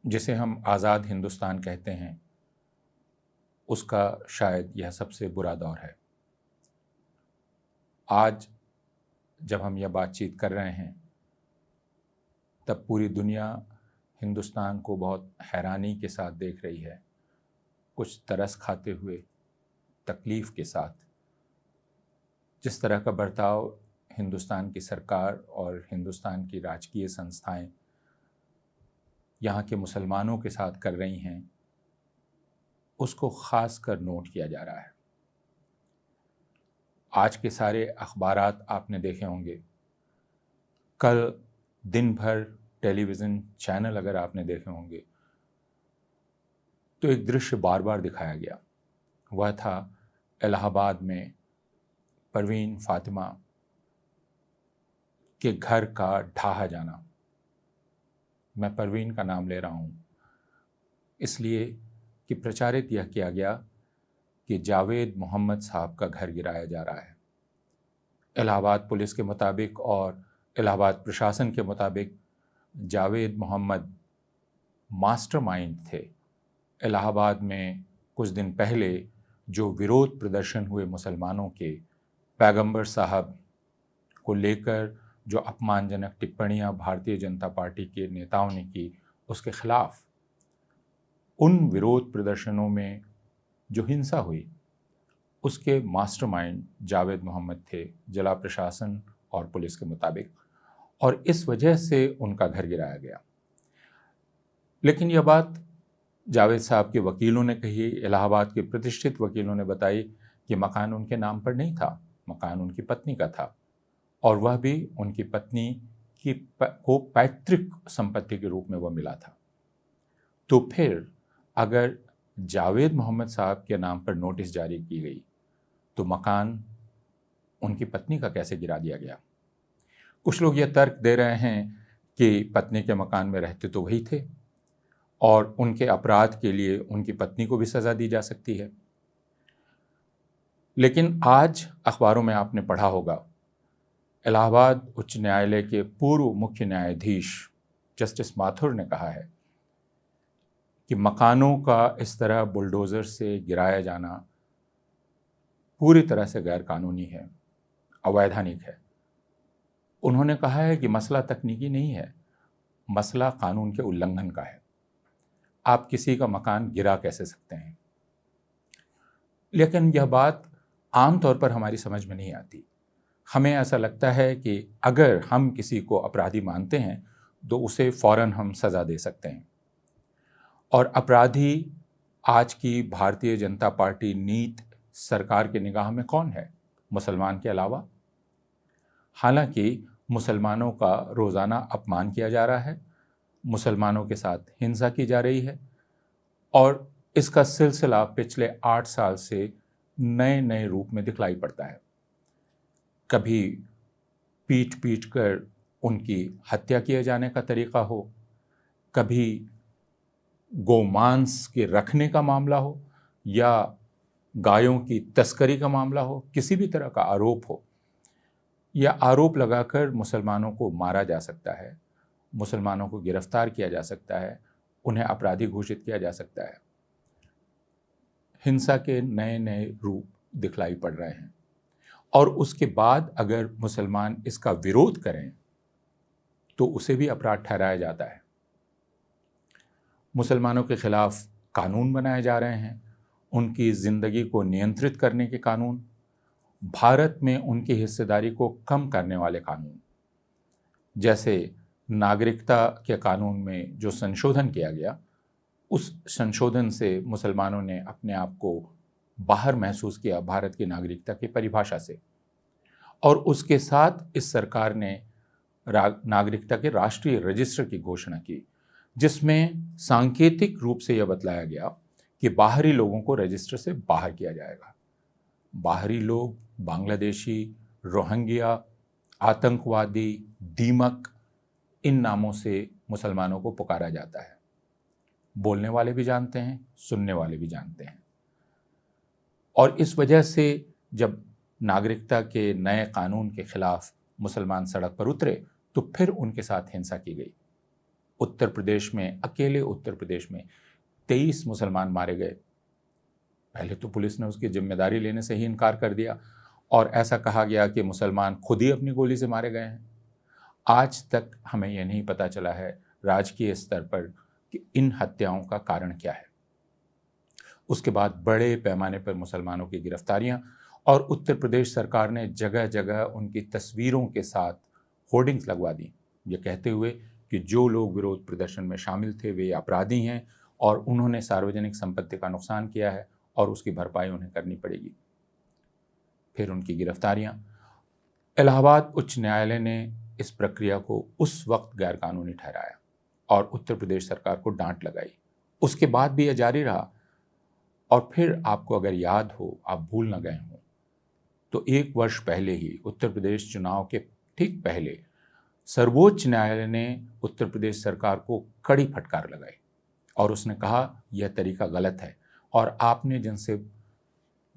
जिसे हम आज़ाद हिंदुस्तान कहते हैं, उसका शायद यह सबसे बुरा दौर है। आज जब हम यह बातचीत कर रहे हैं, तब पूरी दुनिया हिंदुस्तान को बहुत हैरानी के साथ देख रही है, कुछ तरस खाते हुए, तकलीफ़ के साथ। जिस तरह का बर्ताव हिंदुस्तान की सरकार और हिंदुस्तान की राजकीय संस्थाएं यहाँ के मुसलमानों के साथ कर रही हैं, उसको ख़ास कर नोट किया जा रहा है। आज के सारे अखबारात आपने देखे होंगे। कल दिन भर टेलीविज़न चैनल अगर आपने देखे होंगे, तो एक दृश्य बार बार दिखाया गया। वह था इलाहाबाद में परवीन फ़ातिमा के घर का ढाहा जाना। मैं परवीन का नाम ले रहा हूँ इसलिए कि प्रचारित यह किया गया कि जावेद मोहम्मद साहब का घर गिराया जा रहा है। इलाहाबाद पुलिस के मुताबिक और इलाहाबाद प्रशासन के मुताबिक जावेद मोहम्मद मास्टरमाइंड थे। इलाहाबाद में कुछ दिन पहले जो विरोध प्रदर्शन हुए मुसलमानों के, पैगंबर साहब को लेकर जो अपमानजनक टिप्पणियां भारतीय जनता पार्टी के नेताओं ने की, उसके खिलाफ उन विरोध प्रदर्शनों में जो हिंसा हुई, उसके मास्टरमाइंड जावेद मोहम्मद थे, जिला प्रशासन और पुलिस के मुताबिक, और इस वजह से उनका घर गिराया गया। लेकिन यह बात जावेद साहब के वकीलों ने कही, इलाहाबाद के प्रतिष्ठित वकीलों ने बताई कि मकान उनके नाम पर नहीं था, मकान उनकी पत्नी का था, और वह भी उनकी पत्नी को पैतृक संपत्ति के रूप में वह मिला था। तो फिर अगर जावेद मोहम्मद साहब के नाम पर नोटिस जारी की गई, तो मकान उनकी पत्नी का कैसे गिरा दिया गया? कुछ लोग यह तर्क दे रहे हैं कि पत्नी के मकान में रहते तो वही थे और उनके अपराध के लिए उनकी पत्नी को भी सज़ा दी जा सकती है। लेकिन आज अखबारों में आपने पढ़ा होगा, इलाहाबाद उच्च न्यायालय के पूर्व मुख्य न्यायाधीश जस्टिस माथुर ने कहा है कि मकानों का इस तरह बुलडोज़र से गिराया जाना पूरी तरह से गैर कानूनी है, अवैधानिक है। उन्होंने कहा है कि मसला तकनीकी नहीं है, मसला कानून के उल्लंघन का है। आप किसी का मकान गिरा कैसे सकते हैं? लेकिन यह बात आमतौर पर हमारी समझ में नहीं आती। हमें ऐसा लगता है कि अगर हम किसी को अपराधी मानते हैं तो उसे फ़ौरन हम सज़ा दे सकते हैं, और अपराधी आज की भारतीय जनता पार्टी नीत सरकार के निगाह में कौन है, मुसलमान के अलावा? हालांकि मुसलमानों का रोज़ाना अपमान किया जा रहा है, मुसलमानों के साथ हिंसा की जा रही है, और इसका सिलसिला पिछले 8 साल से नए नए रूप में दिखलाई पड़ता है। कभी पीट पीट कर उनकी हत्या किए जाने का तरीका हो, कभी गोमांस के रखने का मामला हो, या गायों की तस्करी का मामला हो, किसी भी तरह का आरोप हो, या आरोप लगाकर मुसलमानों को मारा जा सकता है, मुसलमानों को गिरफ्तार किया जा सकता है, उन्हें अपराधी घोषित किया जा सकता है। हिंसा के नए नए रूप दिखलाई पड़ रहे हैं, और उसके बाद अगर मुसलमान इसका विरोध करें तो उसे भी अपराध ठहराया जाता है। मुसलमानों के खिलाफ कानून बनाए जा रहे हैं, उनकी ज़िंदगी को नियंत्रित करने के कानून, भारत में उनकी हिस्सेदारी को कम करने वाले कानून, जैसे नागरिकता के कानून में जो संशोधन किया गया, उस संशोधन से मुसलमानों ने अपने आप को बाहर महसूस किया भारत की नागरिकता की परिभाषा से, और उसके साथ इस सरकार ने नागरिकता के राष्ट्रीय रजिस्टर की घोषणा की, जिसमें सांकेतिक रूप से यह बतलाया गया कि बाहरी लोगों को रजिस्टर से बाहर किया जाएगा। बाहरी लोग बांग्लादेशी, रोहिंग्या, आतंकवादी, दीमक, इन नामों से मुसलमानों को पुकारा जाता है। बोलने वाले भी जानते हैं, सुनने वाले भी जानते हैं, और इस वजह से जब नागरिकता के नए कानून के खिलाफ मुसलमान सड़क पर उतरे तो फिर उनके साथ हिंसा की गई। उत्तर प्रदेश में, अकेले उत्तर प्रदेश में 23 मुसलमान मारे गए। पहले तो पुलिस ने उसकी जिम्मेदारी लेने से ही इनकार कर दिया और ऐसा कहा गया कि मुसलमान खुद ही अपनी गोली से मारे गए हैं। आज तक हमें यह नहीं पता चला है राजकीय स्तर पर कि इन हत्याओं का कारण क्या है। उसके बाद बड़े पैमाने पर मुसलमानों की गिरफ्तारियां और उत्तर प्रदेश सरकार ने जगह जगह उनकी तस्वीरों के साथ होर्डिंग्स लगवा दी, ये कहते हुए कि जो लोग विरोध प्रदर्शन में शामिल थे वे अपराधी हैं और उन्होंने सार्वजनिक संपत्ति का नुकसान किया है और उसकी भरपाई उन्हें करनी पड़ेगी। फिर उनकी गिरफ्तारियां। इलाहाबाद उच्च न्यायालय ने इस प्रक्रिया को उस वक्त गैरकानूनी ठहराया और उत्तर प्रदेश सरकार को डांट लगाई। उसके बाद भी यह जारी रहा और फिर आपको अगर याद हो, आप भूल न गए हों, तो 1 वर्ष पहले ही उत्तर प्रदेश चुनाव के ठीक पहले सर्वोच्च न्यायालय ने उत्तर प्रदेश सरकार को कड़ी फटकार लगाई और उसने कहा यह तरीका गलत है और आपने जिनसे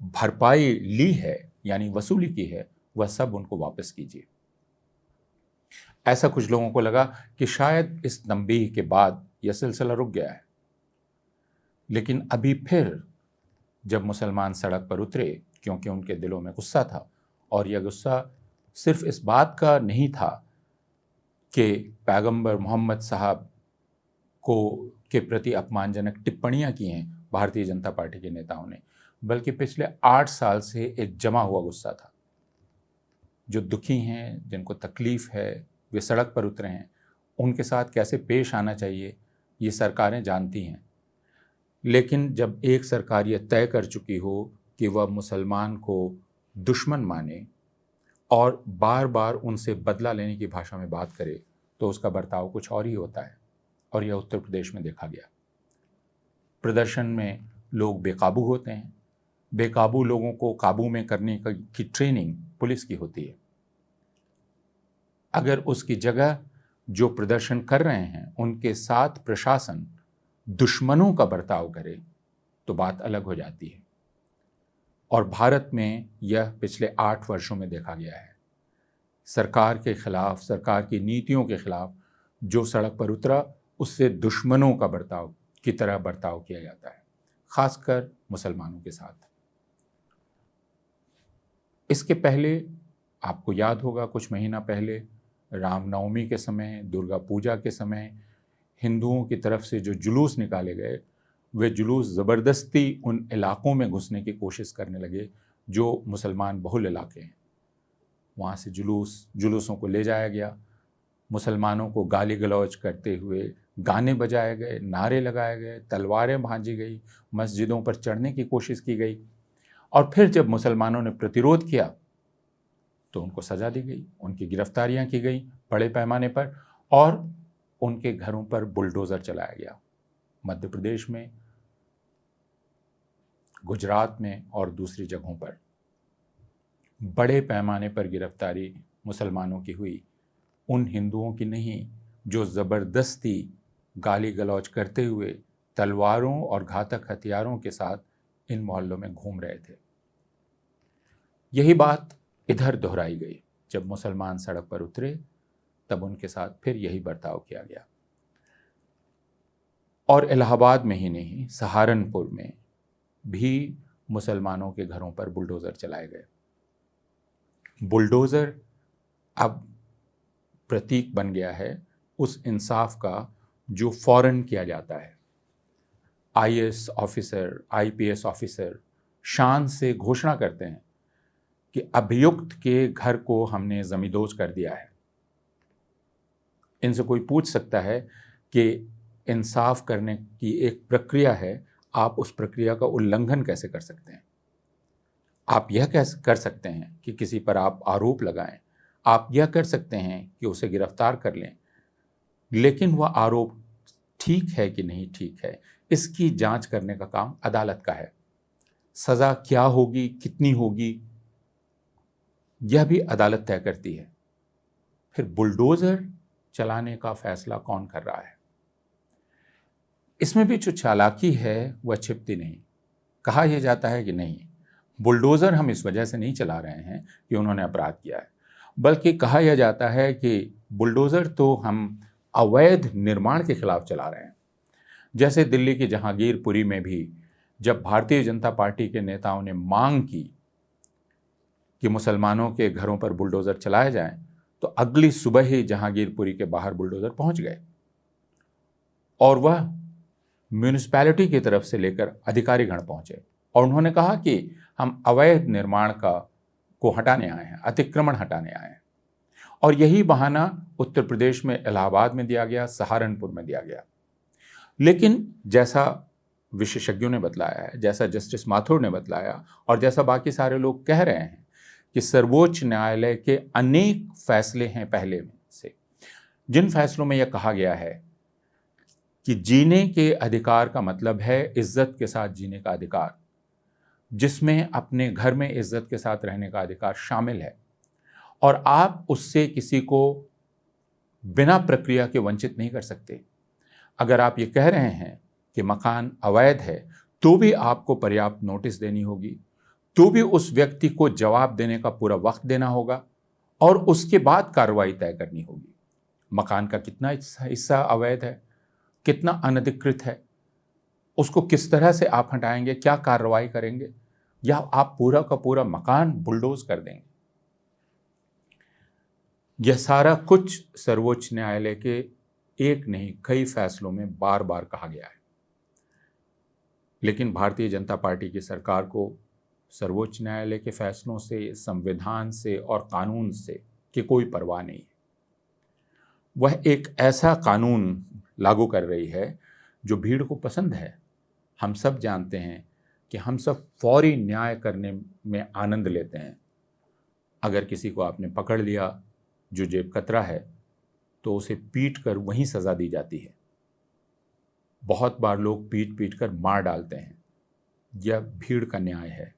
भरपाई ली है यानी वसूली की है वह सब उनको वापस कीजिए। ऐसा कुछ लोगों को लगा कि शायद इस तंबीह के बाद यह सिलसिला रुक गया है, लेकिन अभी फिर जब मुसलमान सड़क पर उतरे क्योंकि उनके दिलों में गुस्सा था और यह गुस्सा सिर्फ इस बात का नहीं था कि पैगंबर मोहम्मद साहब को के प्रति अपमानजनक टिप्पणियां की हैं भारतीय जनता पार्टी के नेताओं ने, बल्कि पिछले 8 साल से एक जमा हुआ गुस्सा था। जो दुखी हैं, जिनको तकलीफ़ है, वे सड़क पर उतरे हैं, उनके साथ कैसे पेश आना चाहिए ये सरकारें जानती हैं। लेकिन जब एक सरकार ये तय कर चुकी हो कि वह मुसलमान को दुश्मन माने और बार बार उनसे बदला लेने की भाषा में बात करे तो उसका बर्ताव कुछ और ही होता है और यह उत्तर प्रदेश में देखा गया। प्रदर्शन में लोग बेकाबू होते हैं। बेकाबू लोगों को काबू में करने की ट्रेनिंग पुलिस की होती है। अगर उसकी जगह जो प्रदर्शन कर रहे हैं उनके साथ प्रशासन दुश्मनों का बर्ताव करे तो बात अलग हो जाती है और भारत में यह पिछले 8 वर्षों में देखा गया है। सरकार के खिलाफ, सरकार की नीतियों के खिलाफ जो सड़क पर उतरा उससे दुश्मनों का बर्ताव की तरह बर्ताव किया जाता है, खासकर मुसलमानों के साथ। इसके पहले आपको याद होगा कुछ महीना पहले रामनवमी के समय, दुर्गा पूजा के समय हिंदुओं की तरफ से जो जुलूस निकाले गए वे जुलूस ज़बरदस्ती उन इलाकों में घुसने की कोशिश करने लगे जो मुसलमान बहुल इलाके हैं। वहाँ से जुलूसों को ले जाया गया, मुसलमानों को गाली गलौज करते हुए गाने बजाए गए, नारे लगाए गए, तलवारें भांजी गई, मस्जिदों पर चढ़ने की कोशिश की गई और फिर जब मुसलमानों ने प्रतिरोध किया तो उनको सज़ा दी गई, उनकी गिरफ्तारियां की गई बड़े पैमाने पर और उनके घरों पर बुलडोज़र चलाया गया। मध्य प्रदेश में, गुजरात में और दूसरी जगहों पर बड़े पैमाने पर गिरफ्तारी मुसलमानों की हुई, उन हिंदुओं की नहीं जो ज़बरदस्ती गाली गलौज करते हुए तलवारों और घातक हथियारों के साथ इन मोहल्लों में घूम रहे थे। यही बात इधर दोहराई गई। जब मुसलमान सड़क पर उतरे तब उनके साथ फिर यही बर्ताव किया गया और इलाहाबाद में ही नहीं, सहारनपुर में भी मुसलमानों के घरों पर बुलडोज़र चलाए गए। बुलडोज़र अब प्रतीक बन गया है उस इंसाफ का जो फौरन किया जाता है। आईएएस ऑफिसर, आईपीएस ऑफिसर शान से घोषणा करते हैं कि अभियुक्त के घर को हमने ज़मींदोज कर दिया है। इनसे कोई पूछ सकता है कि इंसाफ करने की एक प्रक्रिया है, आप उस प्रक्रिया का उल्लंघन कैसे कर सकते हैं? आप यह कैसे कर सकते हैं कि किसी पर आप आरोप लगाएं, आप यह कर सकते हैं कि उसे गिरफ्तार कर लें, लेकिन वह आरोप ठीक है कि नहीं ठीक है इसकी जांच करने का काम अदालत का है। सज़ा क्या होगी, कितनी होगी, यह भी अदालत तय करती है। फिर बुलडोज़र चलाने का फैसला कौन कर रहा है? इसमें भी जो चालाकी है वह छिपती नहीं। कहा यह जाता है कि नहीं, बुलडोज़र हम इस वजह से नहीं चला रहे हैं कि उन्होंने अपराध किया है, बल्कि कहा यह जाता है कि बुलडोज़र तो हम अवैध निर्माण के खिलाफ चला रहे हैं। जैसे दिल्ली की जहांगीरपुरी में भी जब भारतीय जनता पार्टी के नेताओं ने मांग की कि मुसलमानों के घरों पर बुलडोज़र चलाए जाएं, तो अगली सुबह ही जहांगीरपुरी के बाहर बुलडोज़र पहुंच गए और वह म्यूनिसिपैलिटी की तरफ से लेकर अधिकारीगण पहुंचे और उन्होंने कहा कि हम अवैध निर्माण को हटाने आए हैं, अतिक्रमण हटाने आए हैं। और यही बहाना उत्तर प्रदेश में इलाहाबाद में दिया गया, सहारनपुर में दिया गया। लेकिन जैसा विशेषज्ञों ने बतलाया है, जैसा जस्टिस माथुर ने बतलाया और जैसा बाकी सारे लोग कह रहे हैं कि सर्वोच्च न्यायालय के अनेक फैसले हैं पहले से, जिन फैसलों में यह कहा गया है कि जीने के अधिकार का मतलब है इज्जत के साथ जीने का अधिकार, जिसमें अपने घर में इज्जत के साथ रहने का अधिकार शामिल है और आप उससे किसी को बिना प्रक्रिया के वंचित नहीं कर सकते। अगर आप ये कह रहे हैं कि मकान अवैध है तो भी आपको पर्याप्त नोटिस देनी होगी, तो भी उस व्यक्ति को जवाब देने का पूरा वक्त देना होगा और उसके बाद कार्रवाई तय करनी होगी। मकान का कितना हिस्सा अवैध है, कितना अनधिकृत है, उसको किस तरह से आप हटाएंगे, क्या कार्रवाई करेंगे, या आप पूरा का पूरा मकान बुलडोज कर देंगे। यह सारा कुछ सर्वोच्च न्यायालय के एक नहीं कई फैसलों में बार बार कहा गया है। लेकिन भारतीय जनता पार्टी की सरकार को सर्वोच्च न्यायालय के फैसलों से, संविधान से और कानून से की कोई परवाह नहीं है। वह एक ऐसा कानून लागू कर रही है जो भीड़ को पसंद है। हम सब जानते हैं कि हम सब फौरी न्याय करने में आनंद लेते हैं। अगर किसी को आपने पकड़ लिया जो जेब कतरा है तो उसे पीट कर वहीं सज़ा दी जाती है। बहुत बार लोग पीट पीट कर मार डालते हैं। यह भीड़ का न्याय है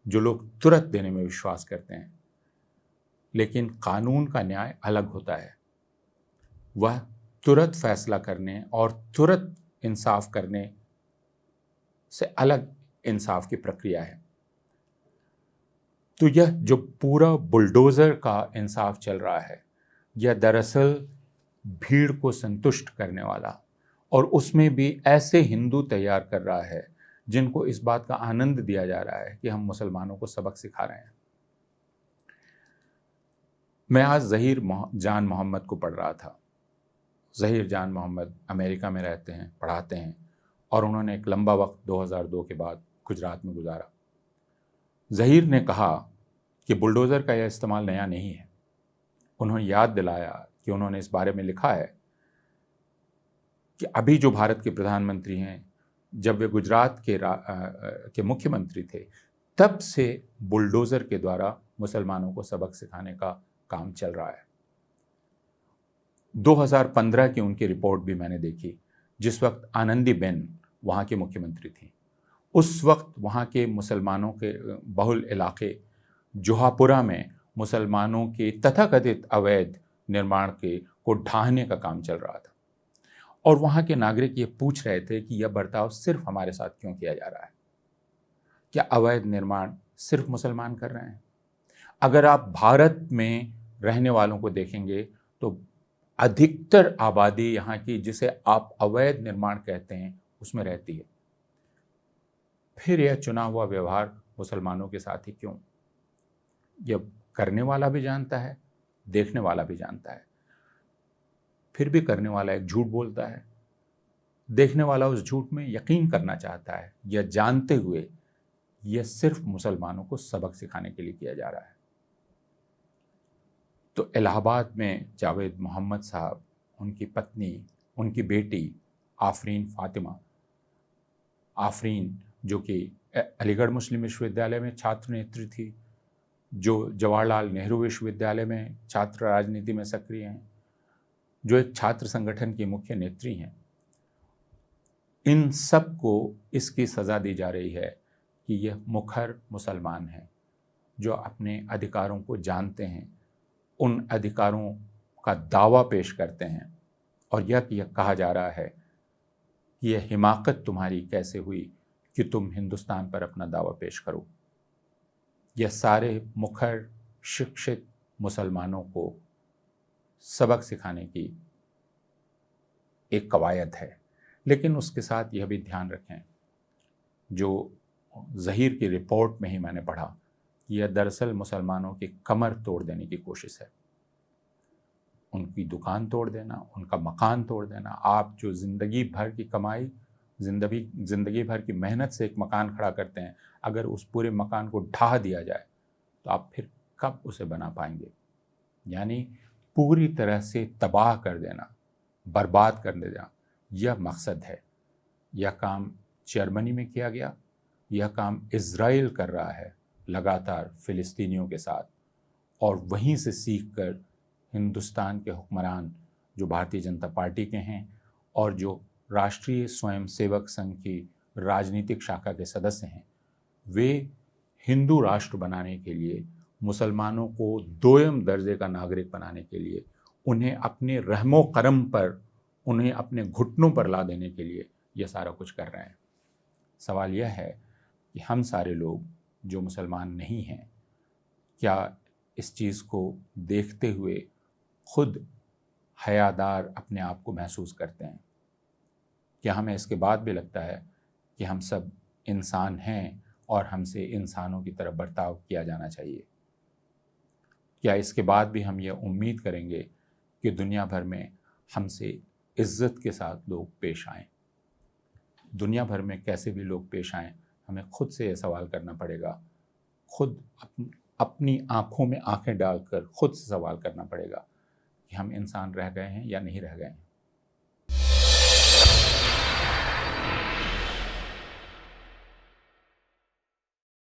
जो लोग तुरंत देने में विश्वास करते हैं। लेकिन कानून का न्याय अलग होता है। वह तुरंत फैसला करने और तुरंत इंसाफ करने से अलग इंसाफ की प्रक्रिया है। तो यह जो पूरा बुलडोज़र का इंसाफ चल रहा है, यह दरअसल भीड़ को संतुष्ट करने वाला और उसमें भी ऐसे हिंदू तैयार कर रहा है जिनको इस बात का आनंद दिया जा रहा है कि हम मुसलमानों को सबक सिखा रहे हैं। मैं आज ज़हीर जान मोहम्मद को पढ़ रहा था। ज़हीर जान मोहम्मद अमेरिका में रहते हैं, पढ़ाते हैं और उन्होंने एक लंबा वक्त 2002 के बाद गुजरात में गुजारा। ज़हीर ने कहा कि बुलडोज़र का यह इस्तेमाल नया नहीं है। उन्होंने याद दिलाया कि उन्होंने इस बारे में लिखा है कि अभी जो भारत के प्रधानमंत्री हैं, जब वे गुजरात के मुख्यमंत्री थे, तब से बुलडोज़र के द्वारा मुसलमानों को सबक सिखाने का काम चल रहा है। 2015 की उनकी रिपोर्ट भी मैंने देखी, जिस वक्त आनंदीबेन वहाँ की मुख्यमंत्री थी। उस वक्त वहाँ के मुसलमानों के बहुल इलाके जोहापुरा में मुसलमानों के तथाकथित अवैध निर्माण को ढाहने का काम चल रहा था और वहाँ के नागरिक ये पूछ रहे थे कि यह बर्ताव सिर्फ हमारे साथ क्यों किया जा रहा है? क्या अवैध निर्माण सिर्फ मुसलमान कर रहे हैं? अगर आप भारत में रहने वालों को देखेंगे तो अधिकतर आबादी यहाँ की, जिसे आप अवैध निर्माण कहते हैं, उसमें रहती है। फिर यह चुना हुआ व्यवहार मुसलमानों के साथ ही क्यों? यह करने वाला भी जानता है, देखने वाला भी जानता है, फिर भी करने वाला एक झूठ बोलता है। देखने वाला उस झूठ में यकीन करना चाहता है, यह जानते हुए यह सिर्फ मुसलमानों को सबक सिखाने के लिए किया जा रहा है। तो इलाहाबाद में जावेद मोहम्मद साहब, उनकी पत्नी, उनकी बेटी आफरीन जो कि अलीगढ़ मुस्लिम विश्वविद्यालय में छात्र नेत्री थी, जो जवाहरलाल नेहरू विश्वविद्यालय में छात्र राजनीति में सक्रिय हैं, जो एक छात्र संगठन की मुख्य नेत्री हैं, इन सब को इसकी सज़ा दी जा रही है कि यह मुखर मुसलमान हैं जो अपने अधिकारों को जानते हैं, उन अधिकारों का दावा पेश करते हैं और यह कहा जा रहा है कि यह हिमाकत तुम्हारी कैसे हुई कि तुम हिंदुस्तान पर अपना दावा पेश करो। यह सारे मुखर शिक्षित मुसलमानों को सबक सिखाने की एक कवायद है। लेकिन उसके साथ यह भी ध्यान रखें, जो ज़हीर की रिपोर्ट में ही मैंने पढ़ा, यह दरअसल मुसलमानों की कमर तोड़ देने की कोशिश है, उनकी दुकान तोड़ देना, उनका मकान तोड़ देना। आप जो ज़िंदगी भर की कमाई, ज़िंदगी भर की मेहनत से एक मकान खड़ा करते हैं, अगर उस पूरे मकान को ढहा दिया जाए तो आप फिर कब उसे बना पाएंगे? यानी पूरी तरह से तबाह कर देना, बर्बाद कर देना, यह मकसद है। यह काम जर्मनी में किया गया, यह काम इज़राइल कर रहा है लगातार फ़िलिस्तीनियों के साथ, और वहीं से सीखकर हिंदुस्तान के हुक्मरान जो भारतीय जनता पार्टी के हैं और जो राष्ट्रीय स्वयंसेवक संघ की राजनीतिक शाखा के सदस्य हैं, वे हिंदू राष्ट्र बनाने के लिए, मुसलमानों को दोयम दर्जे का नागरिक बनाने के लिए, उन्हें अपने रहमो करम पर, उन्हें अपने घुटनों पर ला देने के लिए यह सारा कुछ कर रहे हैं। सवाल यह है कि हम सारे लोग जो मुसलमान नहीं हैं, क्या इस चीज़ को देखते हुए खुद हयादार अपने आप को महसूस करते हैं? क्या हमें इसके बाद भी लगता है कि हम सब इंसान हैं और हमसे इंसानों की तरह बर्ताव किया जाना चाहिए? क्या इसके बाद भी हम ये उम्मीद करेंगे कि दुनिया भर में हमसे इज्जत के साथ लोग पेश आएं? दुनिया भर में कैसे भी लोग पेश आएं, हमें खुद से ये सवाल करना पड़ेगा, खुद अपनी आँखों में आँखें डालकर खुद से सवाल करना पड़ेगा कि हम इंसान रह गए हैं या नहीं रह गए हैं।